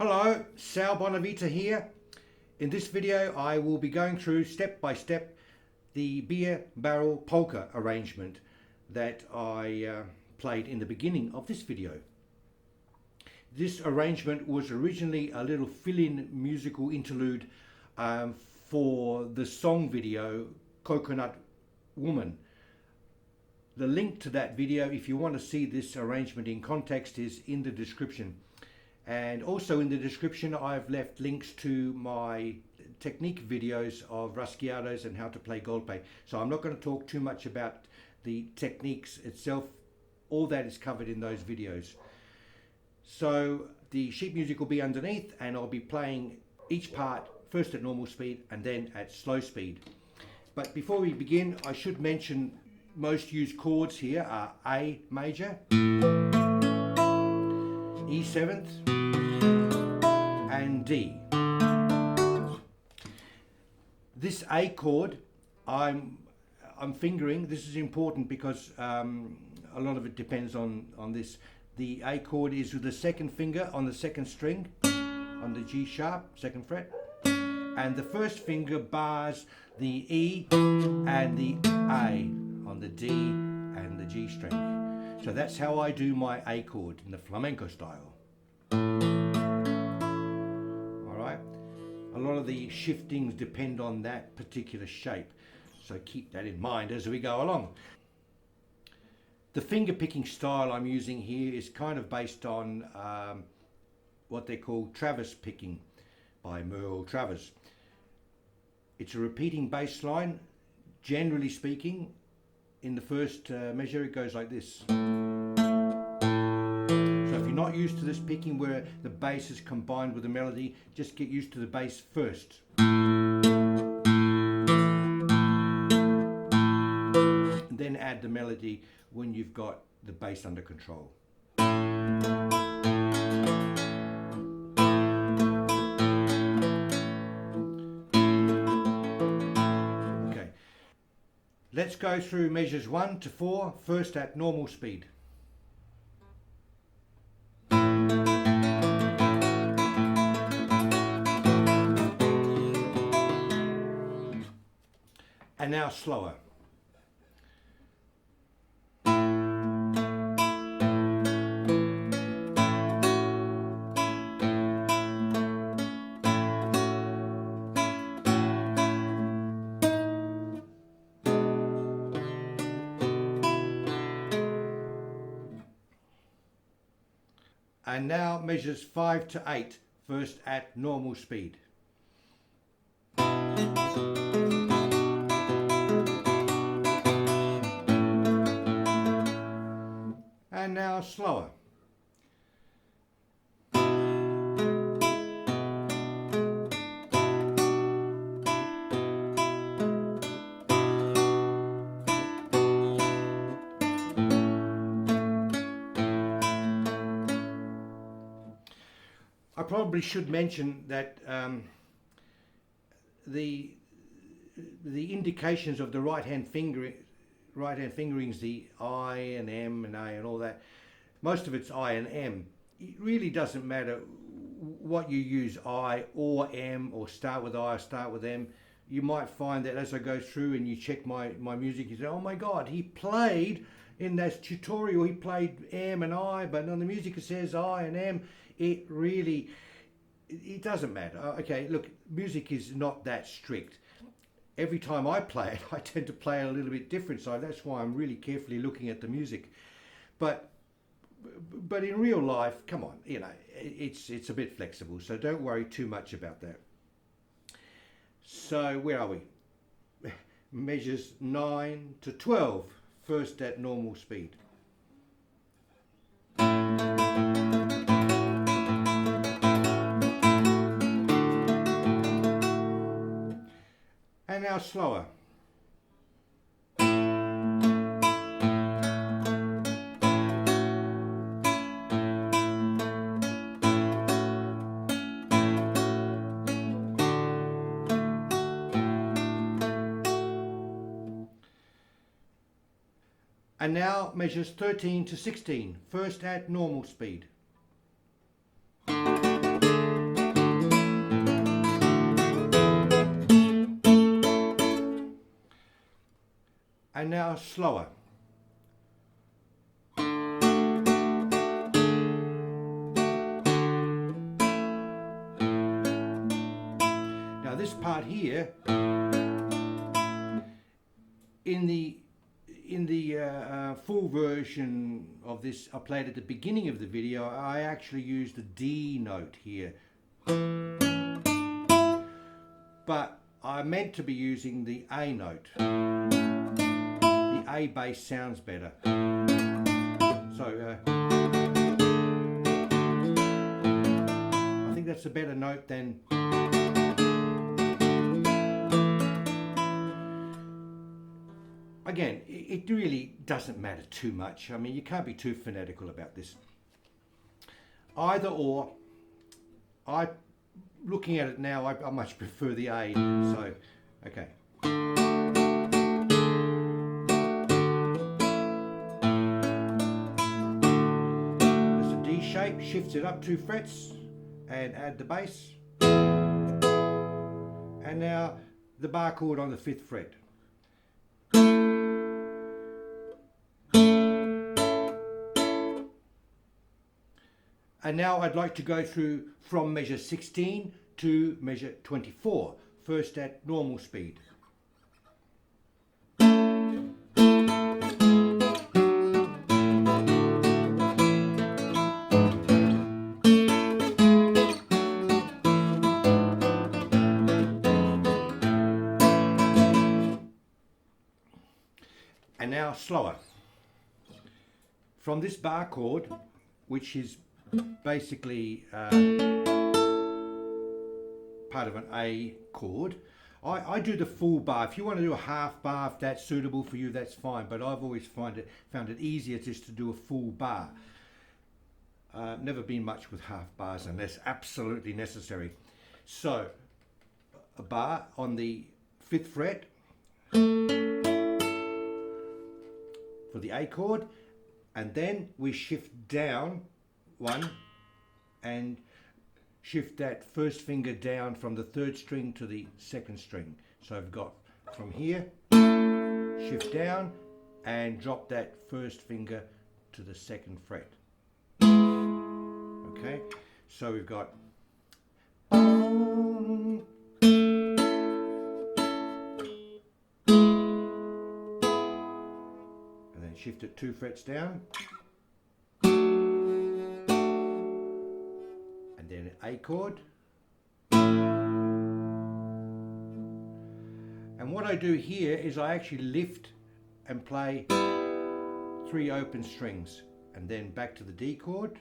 Hello, Sal Bonavita here. In this video I will be going through step by step the beer barrel polka arrangement that I played in the beginning of this video. This arrangement was originally a little fill-in musical interlude for the song video Coconut Woman. The link to that video, if you want to see this arrangement in context, is in the description. And also in the description I've left links to my technique videos of rasgueados and how to play golpe. So I'm not going to talk too much about the techniques itself. All that is covered in those videos. So the sheet music will be underneath and I'll be playing each part first at normal speed and then at slow speed. But before we begin, I should mention most used chords here are A major, E7th and D. This A chord I'm fingering. This is important because a lot of it depends on this. The A chord is with the second finger on the second string on the G sharp, second fret, and the first finger bars the E and the A on the D and the G string. So that's how I do my A chord in the flamenco style. Alright, a lot of the shiftings depend on that particular shape, so keep that in mind as we go along. The finger picking style I'm using here is kind of based on what they call Travis picking by Merle Travis. It's a repeating bass line. Generally speaking, in the first measure it goes like this. So if you're not used to this picking where the bass is combined with the melody, just get used to the bass first. And then add the melody when you've got the bass under control. Okay, let's go through measures 1 to 4, first at normal speed. And now slower. And now measures 5 to 8, first at normal speed. And now slower. I probably should mention that the indications of the right hand fingerings, the I and M and A and all that, most of it's I and M. It really doesn't matter what you use, I or M, or start with I or start with M. You might find that as I go through and you check my music, you say, oh my God, he played in that tutorial, he played M and I, but on the music it says I and M. It doesn't matter. Okay, look, music is not that strict. Every time I play it, I tend to play it a little bit different, so that's why I'm really carefully looking at the music. But in real life, come on, you know, it's a bit flexible, so don't worry too much about that. So where are we? Measures 9 to 12, first at normal speed. And now slower. And now measures 13 to 16, first at normal speed. And And now slower. Now this part here, in the full version of this I played at the beginning of the video, I actually used the D note here. But I meant to be using the A note. The A bass sounds better. So I think that's a better note than... Again, it really doesn't matter too much. I mean, you can't be too fanatical about this. Either or. Looking at it now, I much prefer the A. So, okay. There's a D shape, shifts it up 2 frets, and add the bass. And now the bar chord on the 5th fret. And now I'd like to go through from measure 16 to measure 24, first at normal speed. And now slower. From this bar chord, which is basically part of an A chord, I do the full bar. If you want to do a half bar, if that's suitable for you, that's fine, but I've always found it easier just to do a full bar. Never been much with half bars unless absolutely necessary. So a bar on the 5th fret for the A chord, and then we shift down 1 and shift that first finger down from the 3rd string to the 2nd string. So I've got from here, shift down and drop that first finger to the 2nd fret. Okay, so we've got and then shift it 2 frets down. Then an A chord, and what I do here is I actually lift and play 3 open strings, and then back to the D chord,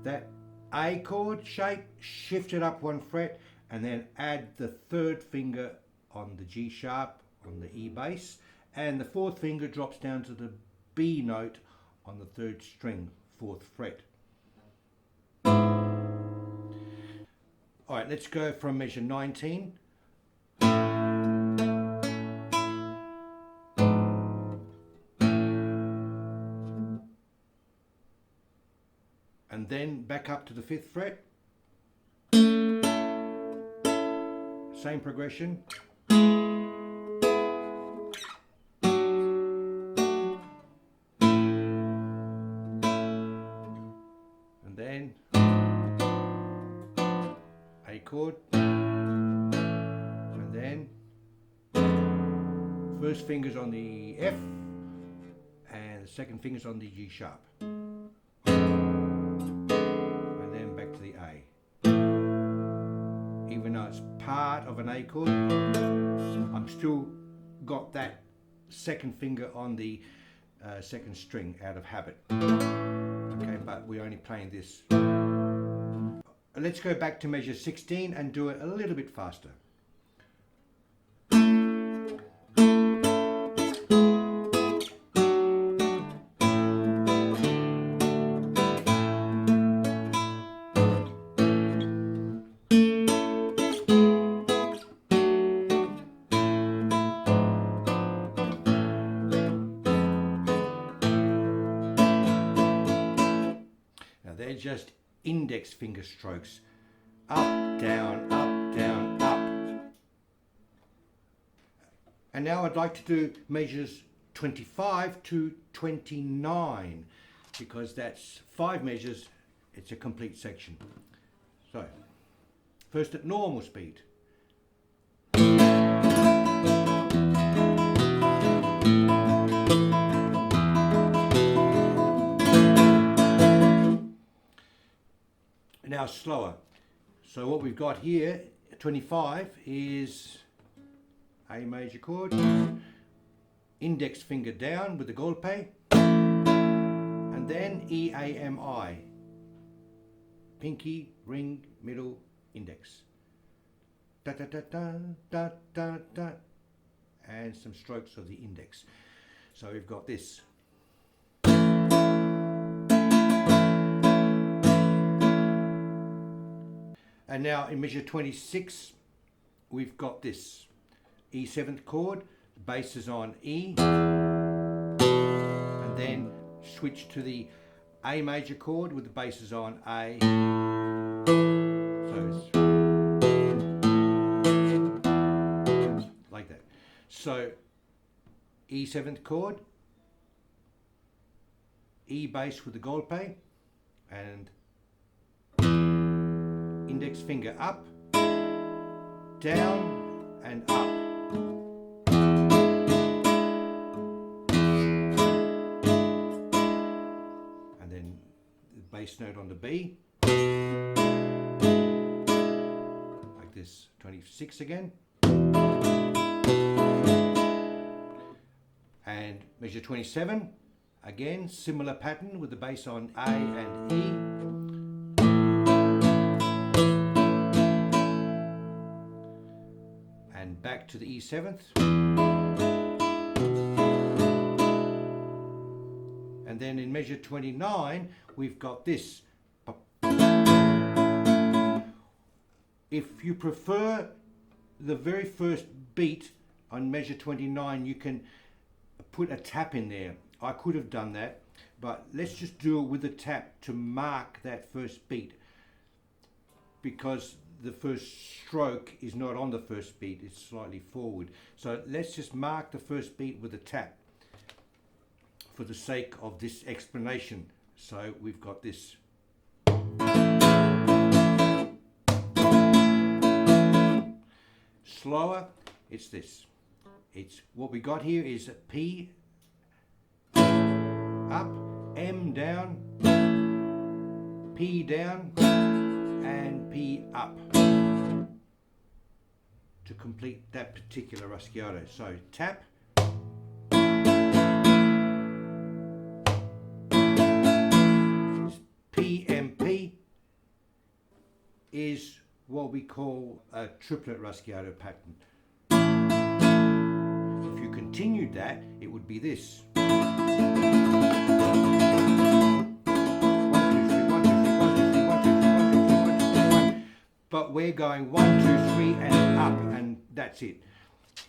that A chord shape, shift it up 1 fret, and then add the 3rd finger on the G sharp on the E bass, and the 4th finger drops down to the B note on the 3rd string, 4th fret. Alright, let's go from measure 19. And then back up to the 5th fret. Same progression. Then A chord, and then first finger's on the F and the 2nd finger's on the G sharp, and then back to the A. Even though it's part of an A chord, I'm still got that 2nd finger on the 2nd string out of habit. Okay, but we're only playing this. Let's go back to measure 16 and do it a little bit faster. They're just index finger strokes. Up, down, up. And now I'd like to do measures 25 to 29, because that's 5 measures, it's a complete section. So, first at normal speed. Now slower. So what we've got here, 25, is A major chord, index finger down with the golpe, and then E, A, M, I. Pinky, ring, middle, index. Da da da da da da da. And some strokes of the index. So we've got this. And now in measure 26, we've got this E 7th chord, the bass is on E, and then switch to the A major chord with the bass is on A. So it's like that. So E 7th chord, E bass with the golpe, and index finger up, down and up. And then the bass note on the B. Like this, 26 again. And measure 27, again, similar pattern with the bass on A and E. And back to the E 7th, and then in measure 29 we've got this. If you prefer the very first beat on measure 29, you can put a tap in there. I could have done that, but let's just do it with a tap to mark that first beat, because the first stroke is not on the first beat, it's slightly forward. So let's just mark the first beat with a tap for the sake of this explanation. So we've got this. Slower, it's this. It's what we got here is P up, M down, P down, and P up to complete that particular raschiato. So tap, PMP is what we call a triplet raschiato pattern. If you continued that, it would be this. But we're going 1, 2, 3 and up, and that's it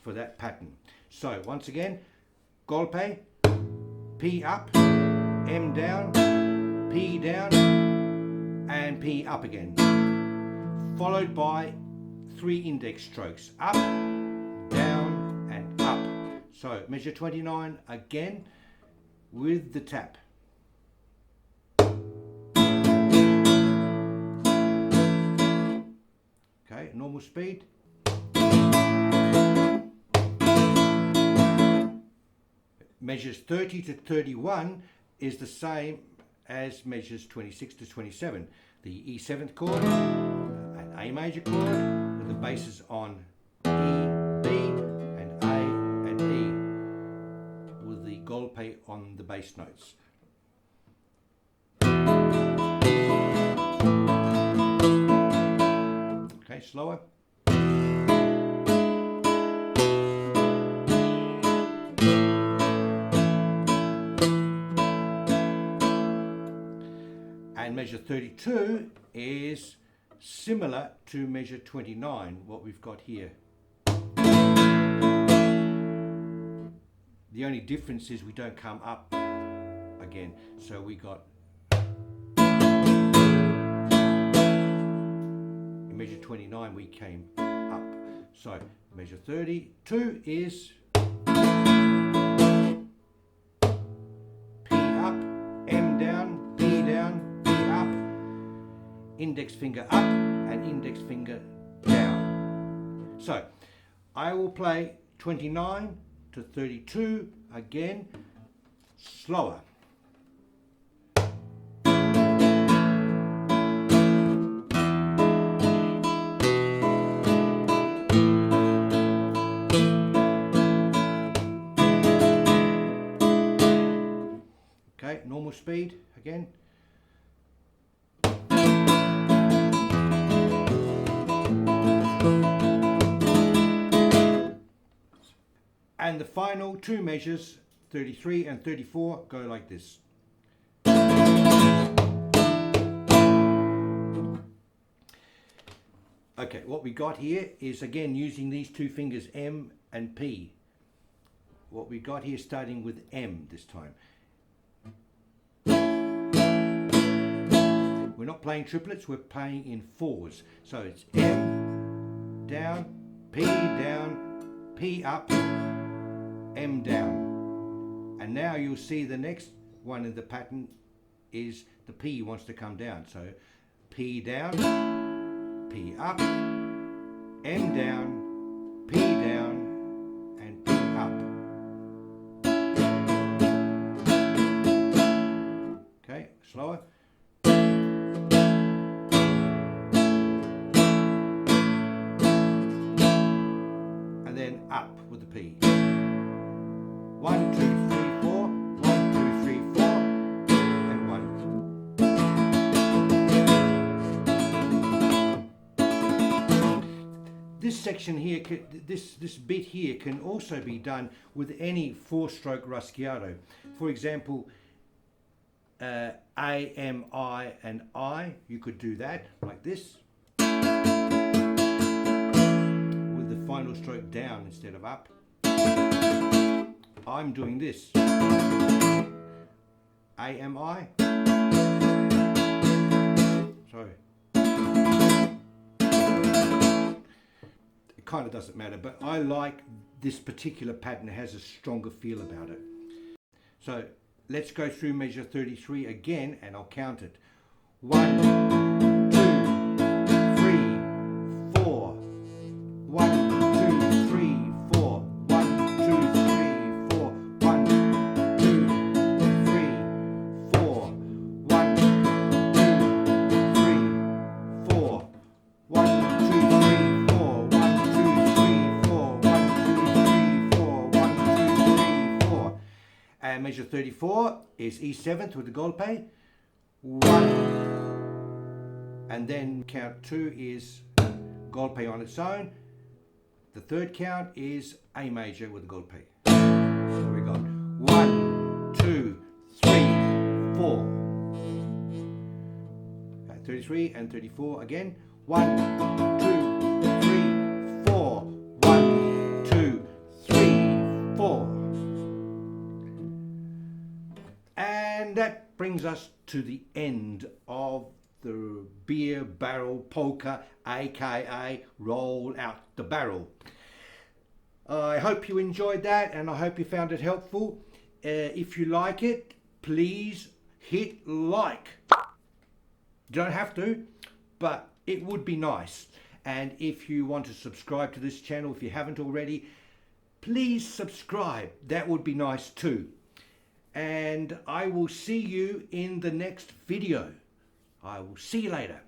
for that pattern. So once again, golpe, P up, M down, P down, and P up again, followed by 3 index strokes, up, down and up. So measure 29 again with the tap. Okay, normal speed. Measures 30 to 31 is the same as measures 26 to 27. The E 7th chord, an A major chord, with the basses on E, B, and A and E, with the golpe on the bass notes. Okay, slower. And measure 32 is similar to measure 29, what we've got here. The only difference is we don't come up again. So we got measure 29 we came up. So measure 32 is P up, M down, P down, P up, index finger up and index finger down. So I will play 29 to 32 again, slower. Okay, normal speed again. And the final two measures, 33 and 34, go like this. Okay, what we got here is again using these two fingers, M and P. What we got here starting with M this time. We're not playing triplets, we're playing in fours. So it's M down, P up, M down. And now you'll see the next one in the pattern is the P wants to come down. So P down, P up, M down, P down, and P up. Okay, slower. And then up with the P. 1, 2, 3, 4, 1, 2, 3, 4, and 1. This section here, this bit here can also be done with any four-stroke raschiato. For example, A, M, I, and I, you could do that like this, with the final stroke down instead of up. I'm doing this. A, M, I. Sorry. It kind of doesn't matter, but I like this particular pattern. It has a stronger feel about it. So let's go through measure 33 again and I'll count it. 1, 2, 3, 4. 1, 2, 3, 4. 1, 2, 3, 4. 1, 2, 3, 4. 1, 2, 3, 4. 1, 2, 3, 4. 1, 2, 3, 4. 1, 2, 3, 4. 1, 2, 3, 4. And measure 34 is E7th with the golpe. 1. And then count 2 is golpe on its own. The third count is A major with the golpe. So we got 1, 2, 3, 4. Okay, 33 and 34 again. 1, 2, 3, 4. 1, 2, 3, 4. And that brings us to the end of the beer barrel polka, aka roll out the barrel. I hope you enjoyed that and I hope you found it helpful. If you like it, please hit like. You don't have to, but it would be nice. And if you want to subscribe to this channel, if you haven't already, please subscribe. That would be nice too. And I will see you in the next video. I will see you later.